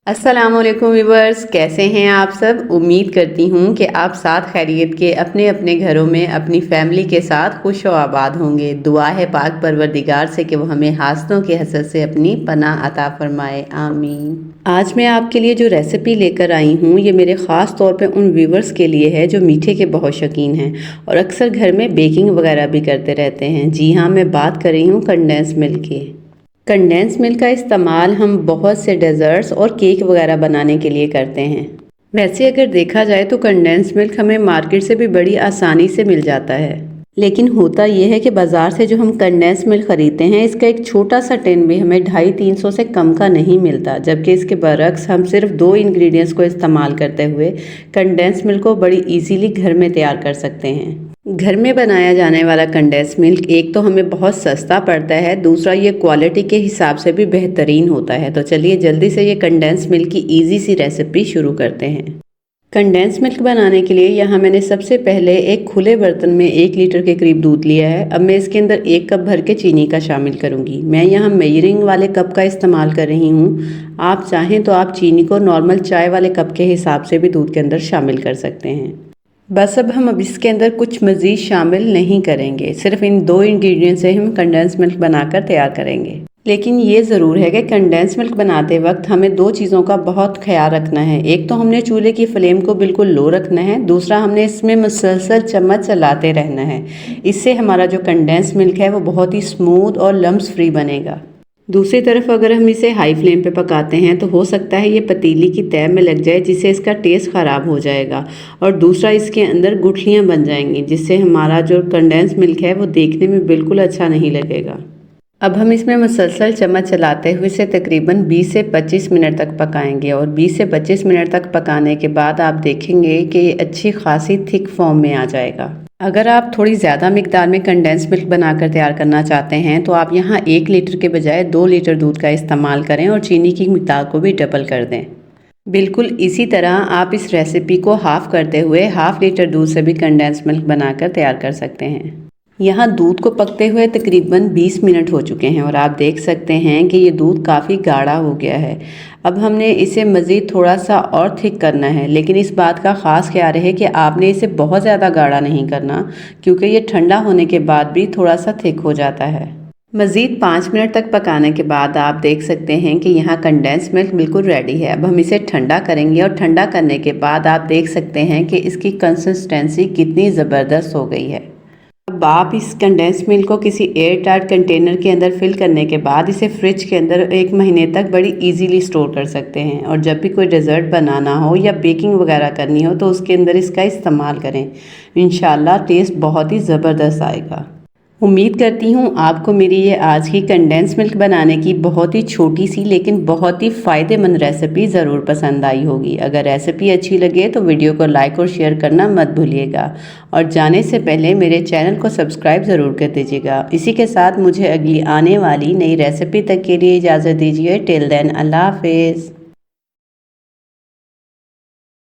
अस्सलामुअलैकुम व्यूवर्स, कैसे हैं आप सब। उम्मीद करती हूँ कि आप साथ खैरियत के अपने अपने घरों में अपनी फैमिली के साथ खुश व आबाद होंगे। दुआ है पाक परवरदिगार से कि वो हमें हासनों के हसद से अपनी पनाह अता फरमाए, आमीन। आज मैं आपके लिए जो रेसिपी लेकर आई हूँ ये मेरे ख़ास तौर पे उन व्यूवर्स के लिए है जो मीठे के बहुत शौकीन हैं और अक्सर घर में बेकिंग वगैरह भी करते रहते हैं। जी हाँ, मैं बात कर रही हूँ कंडेंस मिल्क की। कंडेंस मिल्क का इस्तेमाल हम बहुत से डेज़र्ट्स और केक वगैरह बनाने के लिए करते हैं। वैसे अगर देखा जाए तो कंडेंस मिल्क हमें मार्केट से भी बड़ी आसानी से मिल जाता है, लेकिन होता यह है कि बाज़ार से जो हम कंडेंस मिल्क ख़रीदते हैं इसका एक छोटा सा टिन भी हमें 250-300 से कम का नहीं मिलता, जबकि इसके बरक्स हम सिर्फ 2 इंग्रेडिएंट्स को इस्तेमाल करते हुए कंडेंस मिल्क को बड़ी इजीली घर में तैयार कर सकते हैं। घर में बनाया जाने वाला कंडेंस मिल्क एक तो हमें बहुत सस्ता पड़ता है, दूसरा ये क्वालिटी के हिसाब से भी बेहतरीन होता है। तो चलिए जल्दी से ये कंडेंस मिल्क की इजी सी रेसिपी शुरू करते हैं। कंडेंस मिल्क बनाने के लिए यहाँ मैंने सबसे पहले एक खुले बर्तन में 1 लीटर के करीब दूध लिया है। अब मैं इसके अंदर 1 कप भर के चीनी का शामिल करूँगी। मैं यहाँ मेजरिंग वाले कप का इस्तेमाल कर रही हूँ। आप चाहें तो आप चीनी को नॉर्मल चाय वाले कप के हिसाब से भी दूध के अंदर शामिल कर सकते हैं। बस अब इसके अंदर कुछ मज़ीद शामिल नहीं करेंगे, सिर्फ इन 2 इंग्रेडिएंट से हम कंडेंस मिल्क बनाकर तैयार करेंगे। लेकिन ये ज़रूर है कि कंडेंस मिल्क बनाते वक्त हमें 2 चीज़ों का बहुत ख्याल रखना है। एक तो हमने चूल्हे की फ्लेम को बिल्कुल लो रखना है, दूसरा हमने इसमें मुसलसल चम्मच चलाते रहना है। इससे हमारा जो कंडेंस मिल्क है वो बहुत ही स्मूथ और लम्स फ्री बनेगा। दूसरी तरफ अगर हम इसे हाई फ्लेम पे पकाते हैं तो हो सकता है ये पतीली की तह में लग जाए, जिससे इसका टेस्ट ख़राब हो जाएगा और दूसरा इसके अंदर गुठलियाँ बन जाएंगी, जिससे हमारा जो कंडेंस मिल्क है वो देखने में बिल्कुल अच्छा नहीं लगेगा। अब हम इसमें मुसलसल चम्मच चलाते हुए इसे तकरीबन 20 से 25 मिनट तक पकाएंगे और 20 से 25 मिनट तक पकाने के बाद आप देखेंगे कि ये अच्छी खासी थिक फॉर्म में आ जाएगा। अगर आप थोड़ी ज़्यादा मिकदार में कंडेंस मिल्क बनाकर तैयार करना चाहते हैं तो आप यहाँ 1 लीटर के बजाय 2 लीटर दूध का इस्तेमाल करें और चीनी की मिकदार को भी डबल कर दें। बिल्कुल इसी तरह आप इस रेसिपी को हाफ़ करते हुए हाफ़ लीटर दूध से भी कंडेंस मिल्क बनाकर तैयार कर सकते हैं। यहाँ दूध को पकते हुए तकरीबन 20 मिनट हो चुके हैं और आप देख सकते हैं कि ये दूध काफ़ी गाढ़ा हो गया है। अब हमने इसे मज़ीद थोड़ा सा और थिक करना है, लेकिन इस बात का ख़ास ख्याल है कि आपने इसे बहुत ज़्यादा गाढ़ा नहीं करना, क्योंकि ये ठंडा होने के बाद भी थोड़ा सा थिक हो जाता है। मज़ीद 5 मिनट तक पकाने के बाद आप देख सकते हैं कि यहाँ कंडेंस मिल्क बिल्कुल रेडी है। अब हम इसे ठंडा करेंगे और ठंडा करने के बाद आप देख सकते हैं कि इसकी कंसिस्टेंसी कितनी ज़बरदस्त हो गई है। अब आप इस कंडेंस मिल्क को किसी एयर टाइट कंटेनर के अंदर फिल करने के बाद इसे फ्रिज के अंदर 1 महीने तक बड़ी इजीली स्टोर कर सकते हैं और जब भी कोई डेज़र्ट बनाना हो या बेकिंग वगैरह करनी हो तो उसके अंदर इसका इस्तेमाल करें। इंशाल्लाह टेस्ट बहुत ही ज़बरदस्त आएगा। उम्मीद करती हूँ आपको मेरी ये आज की कंडेंस मिल्क बनाने की बहुत ही छोटी सी लेकिन बहुत ही फ़ायदेमंद रेसिपी ज़रूर पसंद आई होगी। अगर रेसिपी अच्छी लगे तो वीडियो को लाइक और शेयर करना मत भूलिएगा और जाने से पहले मेरे चैनल को सब्सक्राइब ज़रूर कर दीजिएगा। इसी के साथ मुझे अगली आने वाली नई रेसिपी तक के लिए इजाज़त दीजिए। टिल देन अल्लाह हाफिज़।